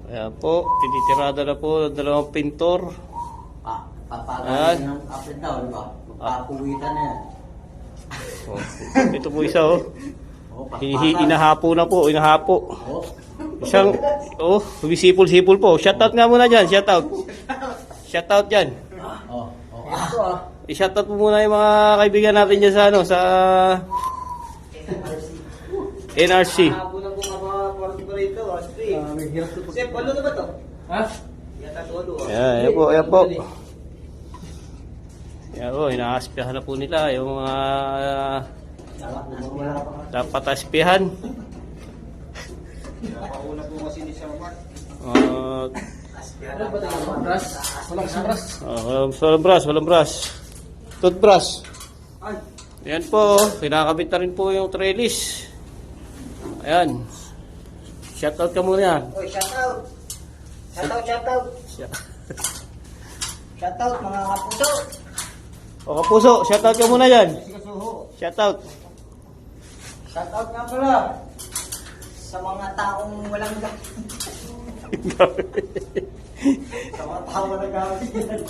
Ayan po, tinitirada na po ng dalawang pintor. Papagaling ng up and down, di ba? Magpapuwitan na yan. Oh, ito po isa oh. Paspasan. Inahapo na po, inahapo. Oh. Isang, humisipol-sipol po. Shoutout nga muna dyan, shoutout. Shoutout dyan. Ito I-shoutout po muna yung mga kaibigan natin dyan sa ano, sa NRC. Habo na po mga kwarto pa rito. Chef, balo na ba to? Ha? Yata dolo. Ayan po, ayan po. Ayan po, inaaspihan na po nila yung mga dapat aspihan. Nakauna po kasi ni Sir Mark. Ano ba tayo? Brush? Walang brush? Walang brush. Toothbrush. Ay, Ayan po, kinakabit na rin po yung trellis. Ayan. Shoutout ka muna yan. oy, shout out. Shout out mga kapuso. O kapuso, shoutout ka muna yan. Sikasuho. Shoutout. Shout out nga pala sa mga taong walang sa mga taong walang gamit.